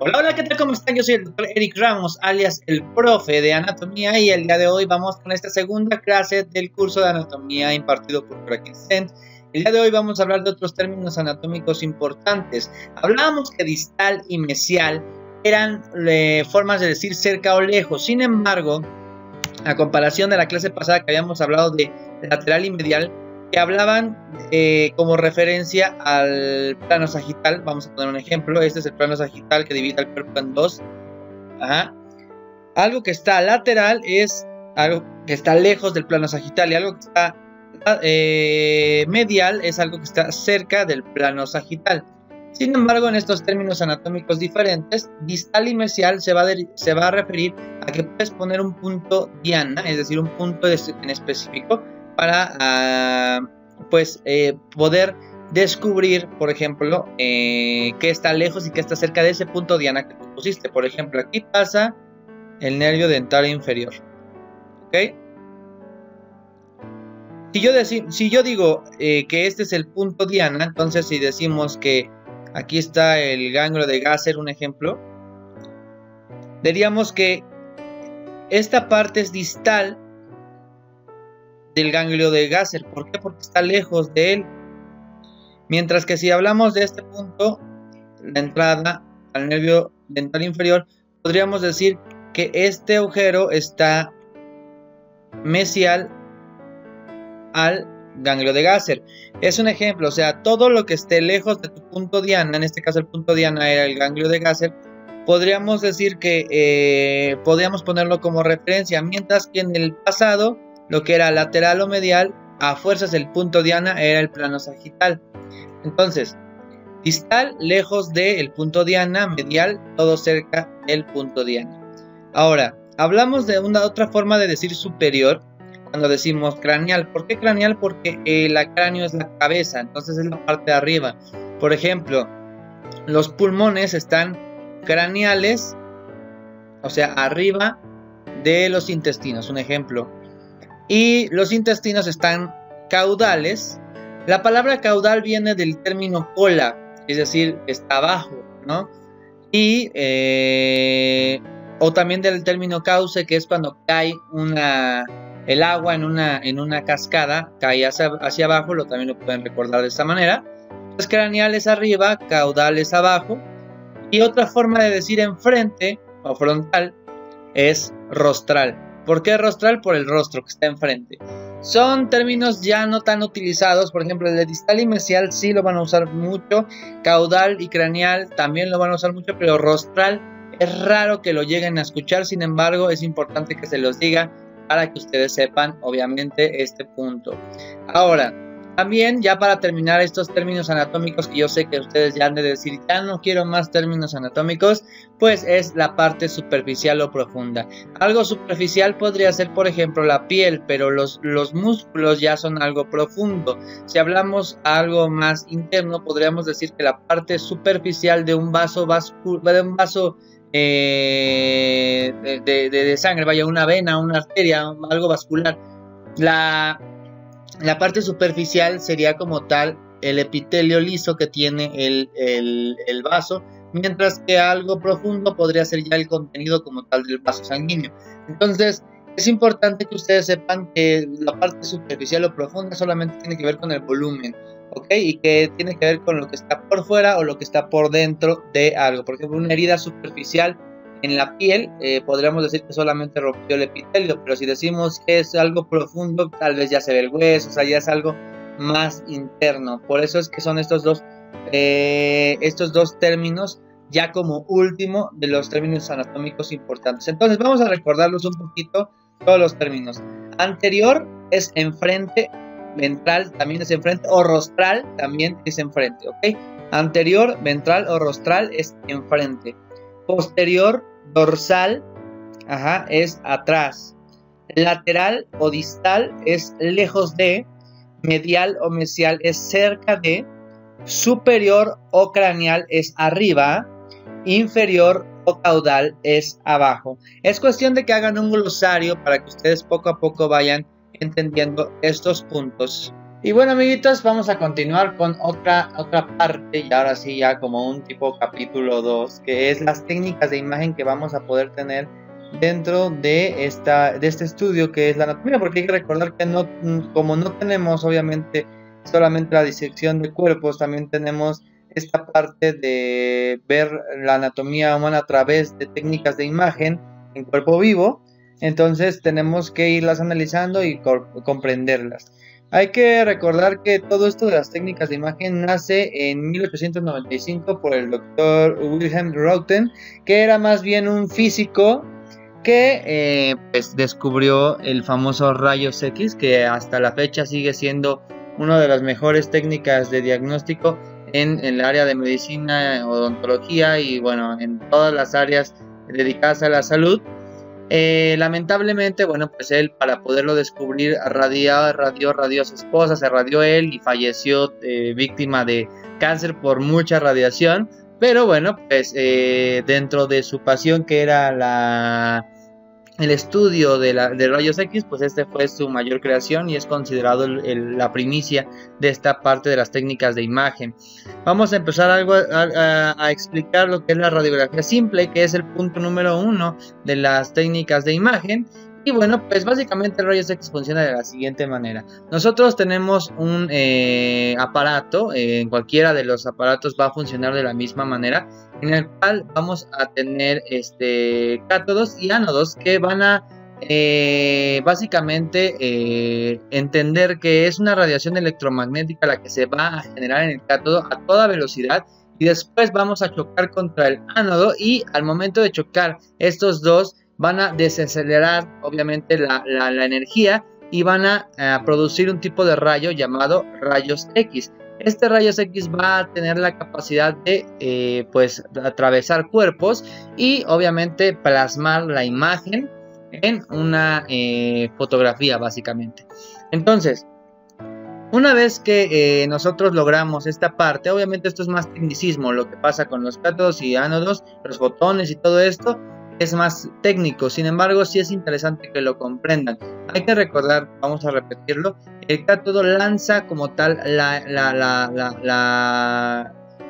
Hola, hola, ¿qué tal? ¿Cómo están? Yo soy el doctor Eric Ramos, alias el profe de anatomía, y el día de hoy vamos con esta segunda clase del curso de anatomía impartido por Kraken Cent. El día de hoy vamos a hablar de otros términos anatómicos importantes. Hablábamos que distal y mesial eran formas de decir cerca o lejos. Sin embargo, a comparación de la clase pasada que habíamos hablado de lateral y medial, que hablaban como referencia al plano sagital. Vamos a poner un ejemplo. Este es el plano sagital que divide el cuerpo en dos. Ajá. Algo que está lateral es algo que está lejos del plano sagital, y algo que está medial es algo que está cerca del plano sagital. Sin embargo, en estos términos anatómicos diferentes, distal y mesial se va a referir a que puedes poner un punto diana, es decir, un punto en específico, para poder descubrir, por ejemplo, qué está lejos y qué está cerca de ese punto diana que tú pusiste. Por ejemplo, aquí pasa el nervio dental inferior. ¿Ok? Si yo digo que este es el punto diana, entonces si decimos que aquí está el ganglio de Gasser, un ejemplo, diríamos que esta parte es distal del ganglio de Gasser. ¿Por qué? Porque está lejos de él. Mientras que si hablamos de este punto, la entrada al nervio dental inferior, podríamos decir que este agujero está mesial al ganglio de Gasser. Es un ejemplo, o sea, todo lo que esté lejos de tu punto diana, en este caso el punto diana era el ganglio de Gasser, podríamos decir que podríamos ponerlo como referencia, mientras que en el pasado, lo que era lateral o medial, a fuerzas el punto diana era el plano sagital. Entonces, distal, lejos del punto diana; medial, todo cerca del punto diana. Ahora, hablamos de una otra forma de decir superior cuando decimos craneal. ¿Por qué craneal? Porque el cráneo es la cabeza, entonces es la parte de arriba. Por ejemplo, los pulmones están craneales, o sea, arriba de los intestinos, un ejemplo. Y los intestinos están caudales. La palabra caudal viene del término cola, es decir, está abajo, ¿no? Y o también del término cauce, que es cuando cae el agua en una cascada, cae hacia abajo, también lo pueden recordar de esta manera. Entonces, craneal es arriba, caudal es abajo. Y otra forma de decir enfrente o frontal es rostral. ¿Por qué rostral? Por el rostro que está enfrente. Son términos ya no tan utilizados. Por ejemplo, el de distal y mesial sí lo van a usar mucho. Caudal y craneal también lo van a usar mucho, pero rostral es raro que lo lleguen a escuchar. Sin embargo, es importante que se los diga para que ustedes sepan, obviamente, este punto. Ahora, también, ya para terminar estos términos anatómicos, que yo sé que ustedes ya han de decir, ya no quiero más términos anatómicos, pues es la parte superficial o profunda. Algo superficial podría ser, por ejemplo, la piel, pero los músculos ya son algo profundo. Si hablamos algo más interno, podríamos decir que la parte superficial de un vaso de sangre, vaya, una vena, una arteria, algo vascular. La parte superficial sería como tal el epitelio liso que tiene el vaso, mientras que algo profundo podría ser ya el contenido como tal del vaso sanguíneo. Entonces, es importante que ustedes sepan que la parte superficial o profunda solamente tiene que ver con el volumen, ¿ok? Y que tiene que ver con lo que está por fuera o lo que está por dentro de algo. Por ejemplo, una herida superficial en la piel, podríamos decir que solamente rompió el epitelio, pero si decimos que es algo profundo, tal vez ya se ve el hueso, o sea, ya es algo más interno. Por eso es que son estos dos términos ya como último de los términos anatómicos importantes. Entonces vamos a recordarlos un poquito todos los términos. Anterior es enfrente, ventral también es enfrente, o rostral también es enfrente, ¿ok? Anterior, ventral o rostral es enfrente. Posterior, dorsal, es atrás. Lateral o distal es lejos de. Medial o mesial es cerca de. Superior o craneal es arriba. Inferior o caudal es abajo. Es cuestión de que hagan un glosario para que ustedes poco a poco vayan entendiendo estos puntos Y bueno, amiguitos, vamos a continuar con otra parte, y ahora sí ya como un tipo capítulo 2, que es las técnicas de imagen que vamos a poder tener dentro de este estudio, que es la anatomía, porque hay que recordar que como no tenemos obviamente solamente la disección de cuerpos, también tenemos esta parte de ver la anatomía humana a través de técnicas de imagen en cuerpo vivo. Entonces tenemos que irlas analizando y comprenderlas. Hay que recordar que todo esto de las técnicas de imagen nace en 1895 por el doctor Wilhelm Röntgen, que era más bien un físico que pues descubrió el famoso rayos X, que hasta la fecha sigue siendo una de las mejores técnicas de diagnóstico en el área de medicina, odontología y bueno, en todas las áreas dedicadas a la salud. Lamentablemente, bueno, pues él, para poderlo descubrir, radió a su esposa, se radió él y falleció víctima de cáncer por mucha radiación. Pero bueno, pues dentro de su pasión, que era el estudio de rayos X, pues este fue su mayor creación y es considerado la primicia de esta parte de las técnicas de imagen. Vamos a empezar a explicar lo que es la radiografía simple, que es el punto número 1 de las técnicas de imagen. Y bueno, pues básicamente el rayos X funciona de la siguiente manera. Nosotros tenemos un aparato, en cualquiera de los aparatos va a funcionar de la misma manera, en el cual vamos a tener cátodos y ánodos que van a básicamente entender que es una radiación electromagnética la que se va a generar en el cátodo a toda velocidad, y después vamos a chocar contra el ánodo, y al momento de chocar estos dos van a desacelerar obviamente la energía y van a producir un tipo de rayo llamado rayos X. Este rayos X va a tener la capacidad de pues atravesar cuerpos y obviamente plasmar la imagen en una fotografía básicamente. Entonces, una vez que nosotros logramos esta parte, obviamente esto es más tecnicismo, lo que pasa con los cátodos y ánodos, los fotones y todo esto es más técnico. Sin embargo, sí es interesante que lo comprendan. Hay que recordar, vamos a repetirlo, el cátodo lanza como tal la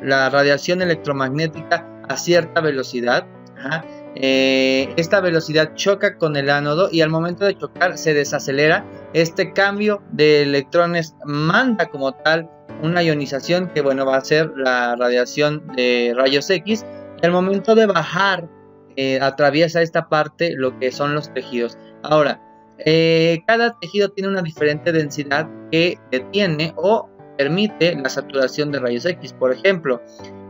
radiación electromagnética a cierta velocidad. Esta velocidad choca con el ánodo y al momento de chocar se desacelera. Este cambio de electrones manda como tal una ionización que bueno, va a ser la radiación de rayos X, y al momento de bajar atraviesa esta parte lo que son los tejidos. Ahora, cada tejido tiene una diferente densidad que detiene o permite la saturación de rayos X. Por ejemplo,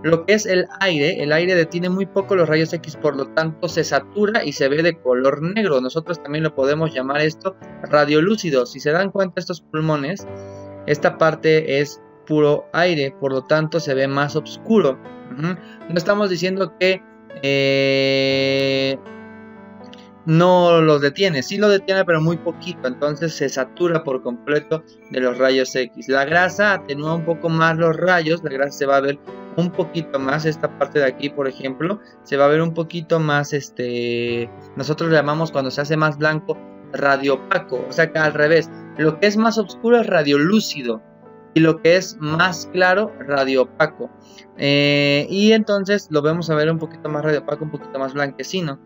lo que es el aire detiene muy poco los rayos X, por lo tanto se satura y se ve de color negro. Nosotros también lo podemos llamar esto radiolúcido. Si se dan cuenta, estos pulmones, esta parte es puro aire, por lo tanto se ve más oscuro. No estamos diciendo que no los detiene, sí lo detiene pero muy poquito, entonces se satura por completo de los rayos X. La grasa atenúa un poco más los rayos, la grasa se va a ver un poquito más, esta parte de aquí por ejemplo, se va a ver un poquito más, nosotros le llamamos cuando se hace más blanco radiopaco, o sea que al revés, lo que es más oscuro es radiolúcido y lo que es más claro radiopaco. Y entonces lo vamos a ver un poquito más radiopaco, un poquito más blanquecino.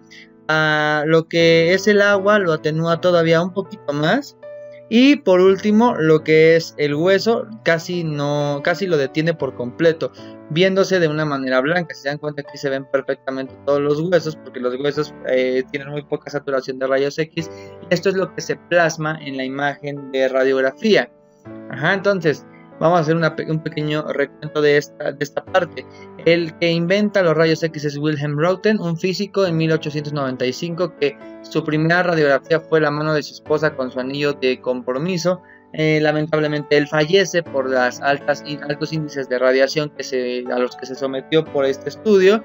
Lo que es el agua lo atenúa todavía un poquito más. Y por último, lo que es el hueso casi lo detiene por completo, viéndose de una manera blanca. Si se dan cuenta, aquí se ven perfectamente todos los huesos, porque los huesos tienen muy poca saturación de rayos X. Y esto es lo que se plasma en la imagen de radiografía. Entonces vamos a hacer un pequeño recuento de esta parte. El que inventa los rayos X es Wilhelm Röntgen, un físico en 1895, que su primera radiografía fue la mano de su esposa con su anillo de compromiso. Lamentablemente él fallece por los altos índices de radiación a los que se sometió por este estudio.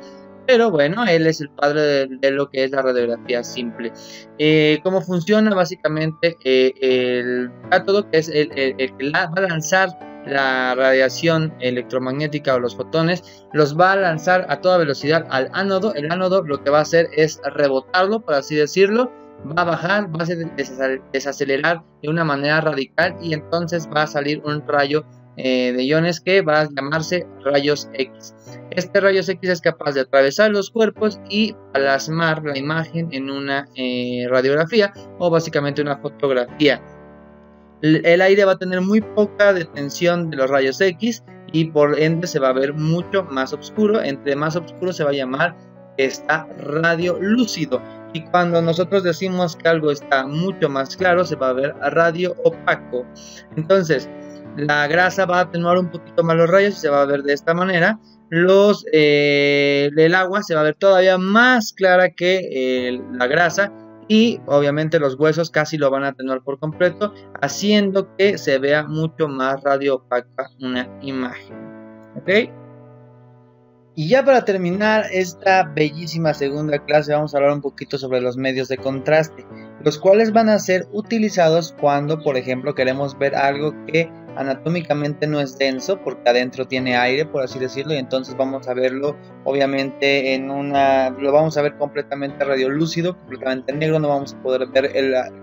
Pero bueno, él es el padre de lo que es la radiografía simple. ¿Cómo funciona? Básicamente el cátodo, que es el que va a lanzar la radiación electromagnética o los fotones, los va a lanzar a toda velocidad al ánodo. El ánodo lo que va a hacer es rebotarlo, por así decirlo, va a bajar, va a desacelerar de una manera radical y entonces va a salir un rayo de iones que va a llamarse rayos X. Este rayos X es capaz de atravesar los cuerpos y plasmar la imagen en una radiografía o básicamente una fotografía. El aire va a tener muy poca detención de los rayos X y por ende se va a ver mucho más oscuro. Entre más oscuro se va a llamar que está radiolúcido, y cuando nosotros decimos que algo está mucho más claro se va a ver radio opaco. Entonces la grasa va a atenuar un poquito más los rayos y se va a ver de esta manera. El agua se va a ver todavía más clara que la grasa, y obviamente los huesos casi lo van a atenuar por completo, haciendo que se vea mucho más radio opaca una imagen. ¿Ok? Y ya para terminar esta bellísima segunda clase vamos a hablar un poquito sobre los medios de contraste, los cuales van a ser utilizados cuando, por ejemplo, queremos ver algo que anatómicamente no es denso porque adentro tiene aire, por así decirlo, y entonces vamos a verlo obviamente lo vamos a ver completamente radiolúcido, completamente negro, no vamos a poder ver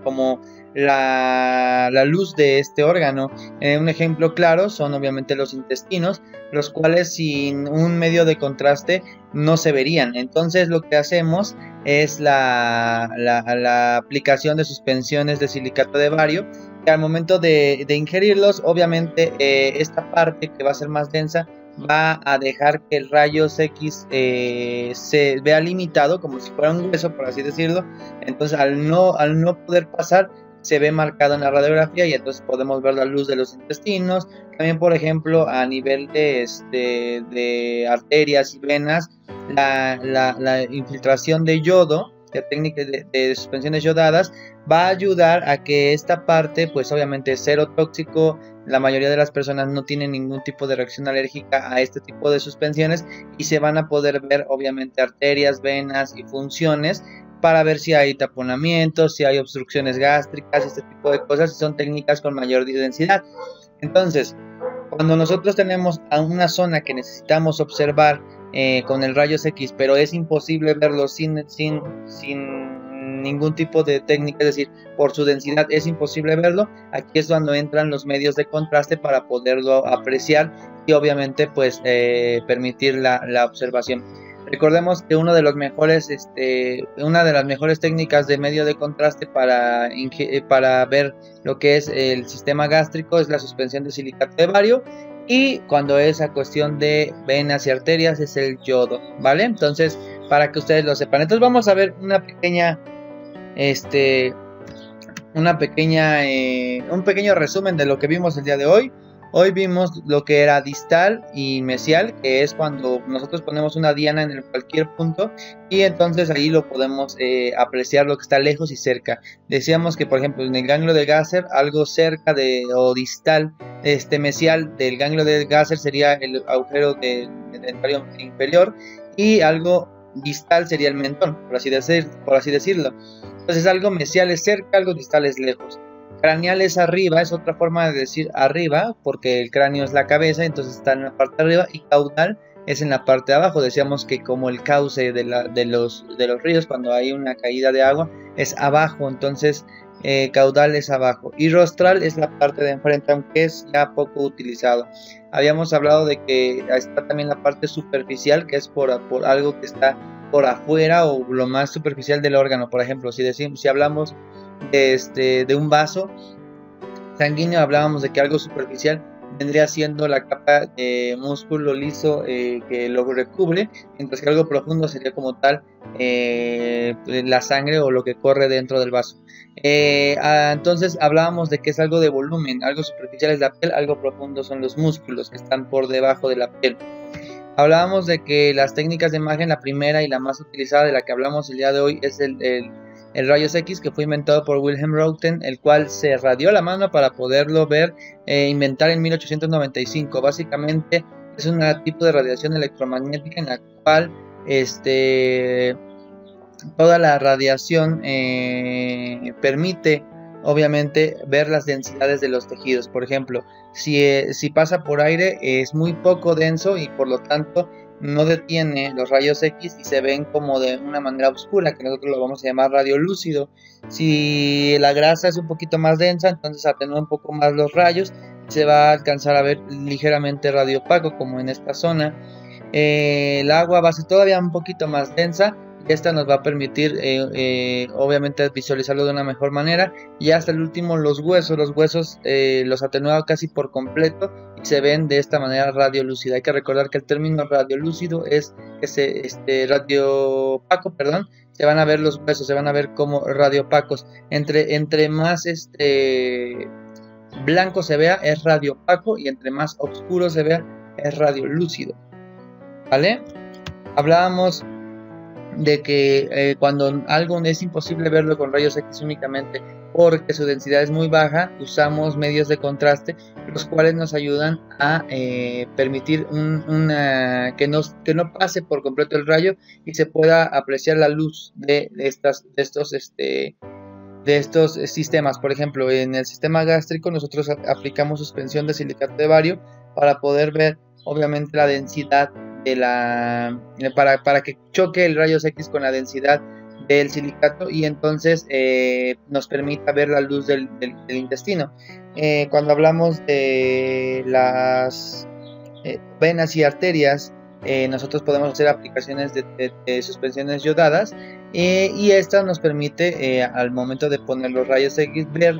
como la luz de este órgano. Un ejemplo claro son obviamente los intestinos, los cuales sin un medio de contraste no se verían. Entonces lo que hacemos es la aplicación de suspensiones de silicato de bario, que al momento de ingerirlos, obviamente esta parte que va a ser más densa va a dejar que el rayos X se vea limitado, como si fuera un hueso, por así decirlo. Entonces al no poder pasar, se ve marcado en la radiografía y entonces podemos ver la luz de los intestinos. También, por ejemplo, a nivel de arterias y venas, la infiltración de yodo, de técnicas de suspensiones yodadas, va a ayudar a que esta parte, pues obviamente es cero tóxico. La mayoría de las personas no tienen ningún tipo de reacción alérgica a este tipo de suspensiones y se van a poder ver obviamente arterias, venas y funciones para ver si hay taponamientos, si hay obstrucciones gástricas, este tipo de cosas, y son técnicas con mayor densidad. Entonces, cuando nosotros tenemos a una zona que necesitamos observar con el rayos X, pero es imposible verlo sin ningún tipo de técnica, es decir, por su densidad es imposible verlo, aquí es cuando entran los medios de contraste para poderlo apreciar y obviamente pues permitir la observación. Recordemos que una de las mejores técnicas de medio de contraste para ver lo que es el sistema gástrico es la suspensión de silicato de bario, y cuando es a cuestión de venas y arterias es el yodo, ¿vale? Entonces, para que ustedes lo sepan. Entonces vamos a ver un pequeño resumen de lo que vimos el día de hoy. Hoy vimos lo que era distal y mesial, que es cuando nosotros ponemos una diana en cualquier punto y entonces ahí lo podemos apreciar lo que está lejos y cerca. Decíamos que por ejemplo en el ganglio de Gasser algo cerca o distal, mesial del ganglio de Gasser sería el agujero del dentario inferior y algo distal sería el mentón, por así decirlo. Entonces algo mesial es cerca, algo distal es lejos. Craneal es arriba, es otra forma de decir arriba, porque el cráneo es la cabeza, entonces está en la parte de arriba, y caudal es en la parte de abajo. Decíamos que como el cauce de los ríos, cuando hay una caída de agua, es abajo, entonces caudal es abajo. Y rostral es la parte de enfrente, aunque es ya poco utilizado. Habíamos hablado de que está también la parte superficial, que es por algo que está por afuera o lo más superficial del órgano. Por ejemplo, si hablamos de un vaso sanguíneo, hablábamos de que algo superficial vendría siendo la capa de músculo liso que lo recubre, mientras que algo profundo sería como tal la sangre o lo que corre dentro del vaso. Entonces hablábamos de que es algo de volumen, algo superficial es la piel, algo profundo son los músculos que están por debajo de la piel. Hablábamos de que las técnicas de imagen, la primera y la más utilizada de la que hablamos el día de hoy es el rayos X, que fue inventado por Wilhelm Röntgen, el cual se radió la mano para poderlo ver, inventar en 1895. Básicamente es un tipo de radiación electromagnética en la cual toda la radiación permite obviamente ver las densidades de los tejidos. Por ejemplo, si pasa por aire es muy poco denso y por lo tanto no detiene los rayos X y se ven como de una manera oscura, que nosotros lo vamos a llamar radiolúcido. Si la grasa es un poquito más densa, entonces atenúa un poco más los rayos, se va a alcanzar a ver ligeramente radiopaco, como en esta zona. El agua va a ser todavía un poquito más densa, y esta nos va a permitir obviamente visualizarlo de una mejor manera. Y hasta el último los huesos los atenúa casi por completo y se ven de esta manera radiolúcida. Hay que recordar que el término radiolúcido es que radiopaco, perdón, se van a ver los huesos, se van a ver como radiopacos. Entre más blanco se vea es radiopaco, y entre más oscuro se vea es radiolúcido, ¿vale? Hablábamos de que cuando algo es imposible verlo con rayos X únicamente porque su densidad es muy baja, usamos medios de contraste, los cuales nos ayudan a permitir que no pase por completo el rayo y se pueda apreciar la luz de estos sistemas. Por ejemplo, en el sistema gástrico nosotros aplicamos suspensión de silicato de bario para poder ver obviamente la densidad para que choque el rayos X con la densidad del silicato, y entonces nos permita ver la luz del intestino. Cuando hablamos de las venas y arterias, nosotros podemos hacer aplicaciones de suspensiones yodadas, y esta nos permite al momento de poner los rayos X ver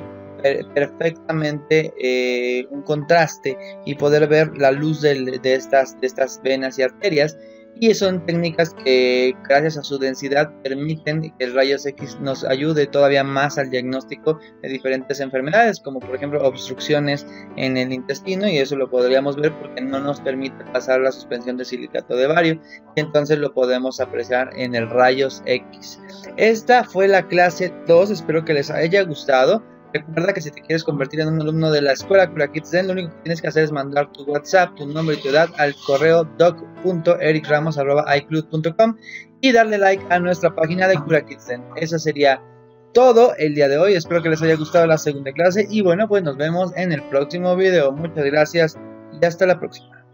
perfectamente un contraste y poder ver la luz de estas venas y arterias. Y son técnicas que gracias a su densidad permiten que el rayos X nos ayude todavía más al diagnóstico de diferentes enfermedades, como por ejemplo obstrucciones en el intestino, y eso lo podríamos ver porque no nos permite pasar la suspensión de silicato de bario, y entonces lo podemos apreciar en el rayos X. Esta fue la clase 2, espero que les haya gustado. Recuerda que si te quieres convertir en un alumno de la escuela Cura Kids Zen, lo único que tienes que hacer es mandar tu WhatsApp, tu nombre y tu edad al correo doc.ericramos@icloud.com y darle like a nuestra página de Cura Kids Zen. Eso sería todo el día de hoy. Espero que les haya gustado la segunda clase y bueno, pues nos vemos en el próximo video. Muchas gracias y hasta la próxima.